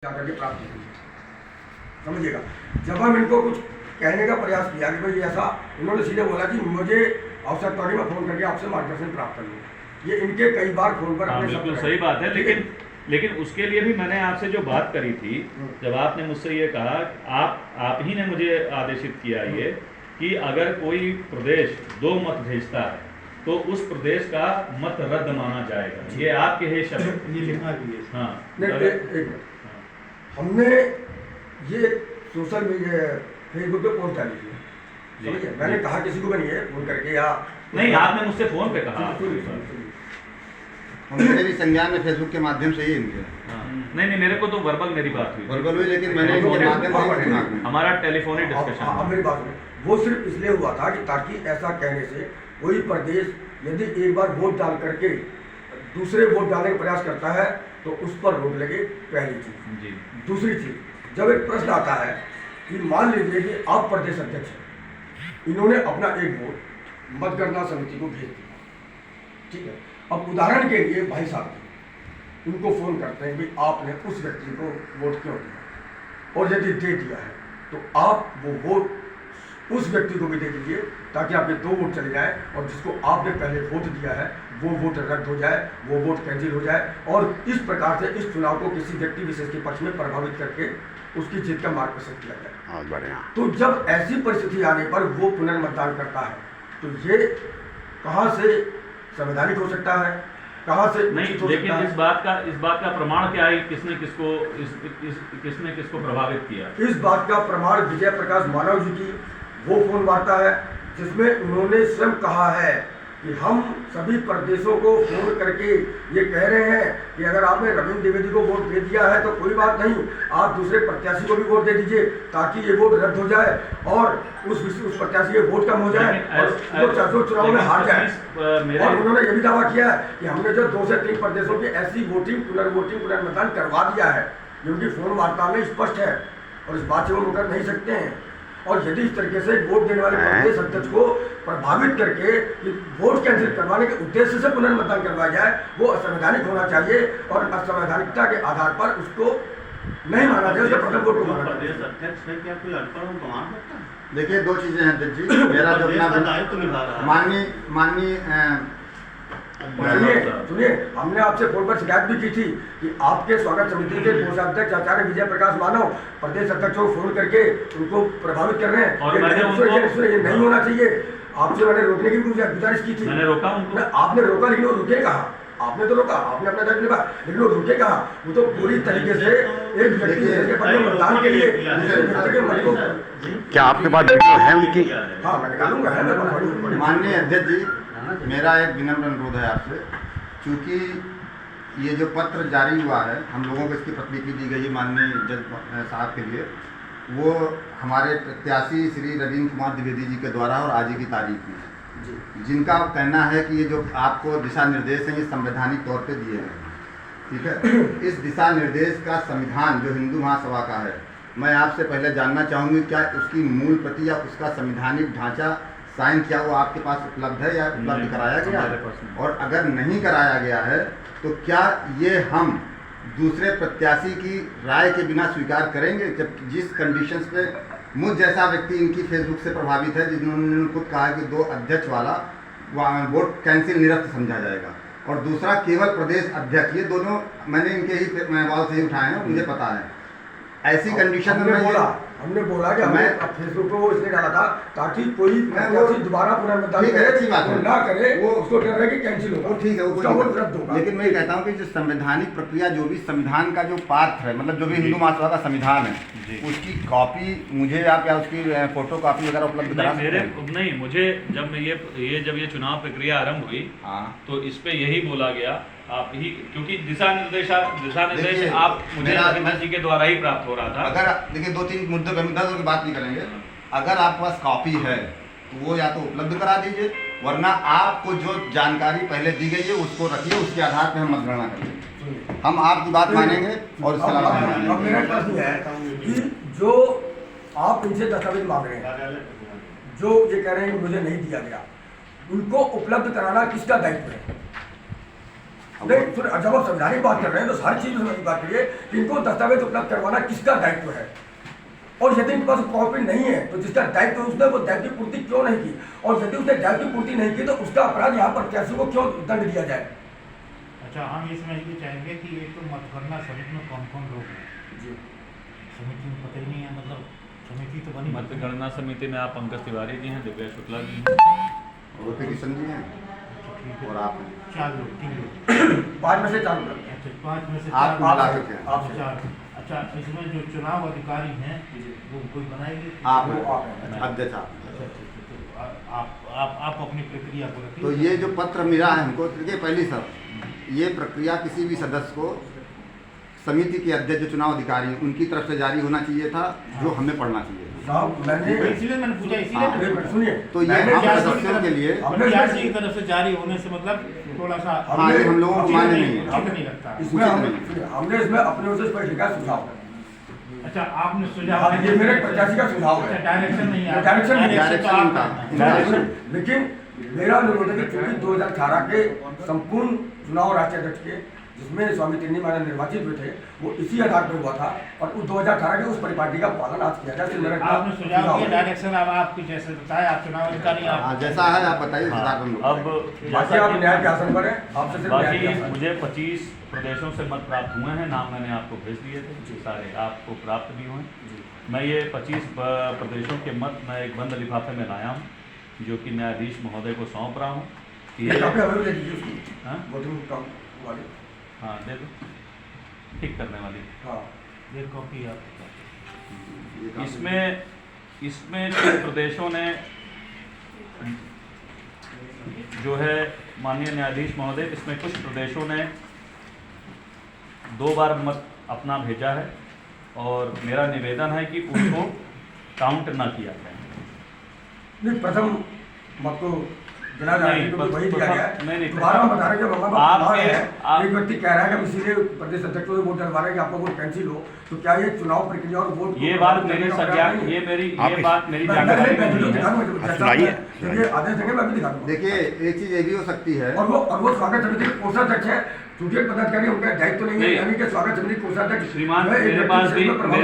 जाकर के प्राप्त करेंगे। समझिएगा, जब हम इनको कुछ कहने का प्रयास किया कि भाई ऐसा, इन्होंने सीधे बोला कि मुझे आवश्यकता होगी मैं फ़ोन करके आपसे मार्गदर्शन प्राप्त कर लूँगा। ये इनके कई बार फोन पर अपने बिल्कुल सही बात है, लेकिन उसके लिए भी मैंने आपसे जो बात करी थी, जब आपने मुझसे ये कहा, आप ही ने मुझे आदेशित किया ये कि अगर कोई प्रदेश 2 मत भेजता है तो उस प्रदेश का मत रद्द माना जाएगा। ये आपके ही शब्द। हाँ, हमने ये सोशल मीडिया फेसबुक पे पोस्ट डाली थी, समझिए। मैंने कहा किसी को भी नहीं है फोन करके या नहीं, आपने मुझसे फोन पे कहा। मेरे भी संज्ञान में फेसबुक के माध्यम से ही इनके नहीं, मेरे को तो वर्बल मेरी बात हुई, वर्बल हुई, लेकिन मैंने इनके माध्यम से हमारा टेलीफोनिक डिस्कशन। अब मेरी बात सुनिए, वो सिर्फ इसलिए हुआ था कि ताकि ऐसा कहने से कोई प्रदेश यदि एक बार वोट डाल करके दूसरे वोट डालने का प्रयास करता है तो उस पर रोक लगे, पहली चीज जी। दूसरी चीज, जब एक प्रश्न आता है कि मान लीजिए कि आप प्रदेश अध्यक्ष हैं, इन्होंने अपना एक वोट मतगणना समिति को भेज दिया, ठीक है। अब उदाहरण के लिए भाई साहब उनको फोन करते हैं कि आपने उस व्यक्ति को वोट क्यों दिया, और यदि दे दिया है तो आप वो वोट उस व्यक्ति को भी दे दीजिए ताकि आपके 2 वोट चले जाए, और जिसको आपने पहले वोट दिया है वो वोट रद्द हो जाए, वो वोट कैंसिल हो जाए, और इस प्रकार से इस चुनाव को किसी व्यक्ति विशेष के पक्ष में प्रभावित करके उसकी जीत का मार्ग प्रशस्त किया जाए। बढ़िया। तो जब ऐसी परिस्थिति आने पर वो पुनर्मतदान करता है तो ये कहाँ से संवैधानिक हो सकता है, कहाँ से नहीं। लेकिन इस बात का प्रमाण क्या है, किसने किसको प्रभावित किया? इस बात का प्रमाण विजय प्रकाश मानव जी की वो फोन वार्ता है जिसमें उन्होंने स्वयं कहा है कि हम सभी प्रदेशों को फोन करके ये कह रहे हैं कि अगर आपने रविंद्र द्विवेदी को वोट दे दिया है तो कोई बात नहीं, आप दूसरे प्रत्याशी को भी वोट दे दीजिए ताकि ये वोट रद्द हो जाए और उस प्रत्याशी के वोट कम हो जाए और चुनाव में हार जाए। और उन्होंने ये भी दावा किया है कि हमने जो 2 से 3 प्रदेशों की ऐसी पुनर्मतदान करवा दिया है जो उनकी फोन वार्ता में स्पष्ट है, और इस बात से वो मुकर नहीं सकते हैं। और यदि इस तरीके से वोट देने वाले प्रदेश अध्यक्ष को प्रभावित करके वोट कैंसिल करवाने के उद्देश्य से पुनर्मतदान करवाया जाए, वो असंवैधानिक होना चाहिए, और असंवैधानिकता के आधार पर उसको नहीं माना जाए, उसके प्रथम वोट को माना जाए। देखिए 2 चीजें हैं अध्यक्ष जी। मेरा जो अपना माननीय सुनिए, हमने आपसे फोन पर शिकायत भी की थी कि आपके स्वागत समिति के कोषाध्यक्ष आचार्य विजय प्रकाश मानव प्रदेश अध्यक्ष को फोन करके उनको प्रभावित कर रहे हैं, ये नहीं होना चाहिए। आपसे मैंने रोकने की गुजारिश की थी, मैंने रोका उनको, आपने रोका, लेकिन वो रुके कहा, आपने तो रोका, आपने अपना दायित्व निभाया, लेकिन वो रुके कहा। वो तो पूरी तरीके से एक व्यक्ति के मतदान के लिए क्या आपके पास वीडियो है उनकी? हाँ, मैं निकालूंगा। माननीय अध्यक्ष जी, मेरा एक विनम्र अनुरोध है आपसे, क्योंकि ये जो पत्र जारी हुआ है, हम लोगों को इसकी प्रतिलिपि दी गई है माननीय जज साहब के लिए, वो हमारे प्रत्याशी श्री रविंद्र कुमार द्विवेदी जी के द्वारा और आज ही की तारीख में है, जिनका कहना है कि ये जो आपको दिशा निर्देश हैं ये संवैधानिक तौर पे दिए गए हैं, ठीक है। इस दिशा निर्देश का संविधान जो हिंदू महासभा का है, मैं आपसे पहले जानना चाहूँगी क्या उसकी मूल प्रति या उसका संवैधानिक ढांचा साइन क्या वो आपके पास उपलब्ध है या उपलब्ध कराया गया है? और अगर नहीं कराया गया है तो क्या ये हम दूसरे प्रत्याशी की राय के बिना स्वीकार करेंगे, जब जिस कंडीशंस पे मुझ जैसा व्यक्ति इनकी फेसबुक से प्रभावित है, जिन्होंने खुद कहा कि 2 अध्यक्ष वाला वोट कैंसिल निरस्त समझा जाएगा, और दूसरा केवल प्रदेश अध्यक्ष, ये दोनों मैंने इनके ही सवाल से ही उठाए हैं, मुझे पता है। ऐसी कंडीशन में हमने बोला कि हमें फेसबुक पे वो इसलिए डाला था ताकि कोई दोबारा पुनर्मतदान ना करे, वो उसको डर रहा है कि कैंसिल होगा, ठीक है, वो रद्द होगा। लेकिन मैं कहता हूँ कि जो संवैधानिक प्रक्रिया, जो भी संविधान का जो पात्र है, मतलब जो भी हिंदू महासभा का संविधान है, उसकी कॉपी मुझे आप या उसकी फोटो कॉपी वगैरह उपलब्ध करा सकते हैं? नहीं, मुझे जब ये चुनाव प्रक्रिया आरंभ हुई, तो इस पे यही बोला गया आप ही, क्योंकि दिशा निर्देश आप मुझे रविंद्र जी के द्वारा ही प्राप्त हो रहा था। अगर देखिए 2-3 मुद्दों पर 10 की बात नहीं करेंगे, अगर आपके पास कॉपी है तो वो या तो उपलब्ध करा दीजिए, वरना आपको जो जानकारी पहले दी गई है उसको रखिए, उसके आधार पर हम मतगणना करेंगे। हम आपकी बात मानेंगे और इसके अलावा मेरा प्रश्न है कि जो आप इनसे दस्तावेज मांग रहे हैं, जो ये कह रहे हैं मुझे नहीं दिया गया, उनको उपलब्ध कराना किसका दायित्व है? नहीं, फिर जब आप संविधानिक बात कर रहे हैं तो सारी चीज़ में बात करिए कि इनको दस्तावेज उपलब्ध करवाना किसका दायित्व है, और यदि इनके पास कॉपी नहीं है तो जिसका दायित्व है उसने वो दायित्व की पूर्ति क्यों नहीं की, और यदि उसने दायित्व की पूर्ति नहीं की तो उसका अपराध यहाँ पर कैसे को क्यों दंड दिया जाए। अच्छा, हम ये समझना चाहेंगे कि एक तो मतगणना समिति में कौन कौन लोग हैं जी समिति में पता ही नहीं है, मतलब समिति तो बनी मतगणना समिति में आप पंकज तिवारी जी हैं, दिव्या शुक्ला जी हैं, और किशन जी हैं ठीक है। और आप हैं। 4 लोग 3 लोग 5 में से 4 लोग। अच्छा, 5 में से आप 4 मिला के हैं। आपसे 4। अच्छा, इसमें जो चुनाव अधिकारी हैं वो कोई बनाएंगे? आप वो हैं। आप हैं। अध्यक्ष आप हैं। अच्छा, ठीक है, तो आप अपनी प्रक्रिया को रखिए। तो ये जो पत्र मिला है हमको, देखिए पहली सब ये प्रक्रिया किसी भी सदस्य को समिति के अध्यक्ष जो चुनाव अधिकारी हैं, उनकी तरफ से जारी होना चाहिए था, जो हमें पढ़ना चाहिए था। साहब मैंने इसलिए मैंने पूछा, हाँ। इसीलिए एक मिनट सुनिए, तो ये मैंने हम क्या सदस्यों के लिए प्रत्याशी की तरफ से जारी होने से मतलब थोड़ा सा हाँ, ये हम लोगों को मान्य नहीं है। उचित नहीं लगता। इसमें उचित हम- नहीं। सुनिए, हमने इसमें अपने ओर से कोई लिखा सुझाव है। अच्छा, आपने हाँ, सुझाव ये मेरे प्रत्याशी का सुझाव है। अच्छा, डायरेक्शन नहीं है। डायरेक्शन नहीं, डायरेक्शन तो आप डायरेक्शन करना है। सुनिए, लेकिन मेरा अनुरोध है कि चूंकि 2018 के संपूर्ण चुनाव राष्ट्रीय अध्यक्ष के जिसमें स्वामी तिन्नी महाराज निर्वाचित हुए थे वो इसी आधार पर हुआ था, और उस 2018 के उस परिपाटी का पालन आज किया जाए। मेरा आपने सुझाव दिया, डायरेक्शन अब आपकी जैसे बताया, आप चुनाव अधिकारी हाँ, आप जैसा है आप बताइए। हाँ, सिद्धार्थ हम लोग। अब बाकी आप न्याय के आसन पर हैं, आपसे सिर्फ न्याय के बाकी आसन। मुझे 25 प्रदेशों से मत प्राप्त हुए हैं, नाम मैंने आपको भेज दिए थे, सारे आपको प्राप्त भी हुए हैं। मैं ये 25 प्रदेशों के मत मैं एक बंद लिफाफे में लाया हूँ, जो कि न्यायाधीश महोदय को सौंप रहा हूँ। ये काफी हमें भी दे दीजिए उसकी हाँ वोटिंग काउंट वाली। हाँ, दे दो, ठीक करने वाली। हाँ, ये कॉपी आप ये काम- इसमें कुछ प्रदेशों ने जो है माननीय न्यायाधीश महोदय, इसमें कुछ प्रदेशों ने 2 बार मत अपना भेजा है, और मेरा निवेदन है कि उनको काउंट ना किया जाए। नहीं प्रथम मत को गिना जा रहा है नहीं, क्योंकि वही दिया गया है। नहीं, दोबारा हम बता रहे हैं कि मंगा आपके- एक व्यक्ति कह रहा है कि हम इसीलिए प्रदेश अध्यक्ष को वोट डलवा रहे हैं कि आपका वोट कैंसिल हो, तो क्या ये चुनाव प्रक्रिया और वोट ये बात मेरी जानकारी ये बात मेरी जानकारी में नहीं है। सुनाइए, आदेश देंगे मैं भी दिखा दूंगा। देखिए एक चीज ये भी हो सकती है। और वो स्वागत समिति के कोषाध्यक्ष है, चूंकि एक पदाधिकारी उनका दायित्व नहीं है, नहीं। यानी कि स्वागत समिति कोषाध्यक्ष श्रीमान, जो है, एक मेरे व्यक्ति पास विशेष भी में प्रभावित मेरे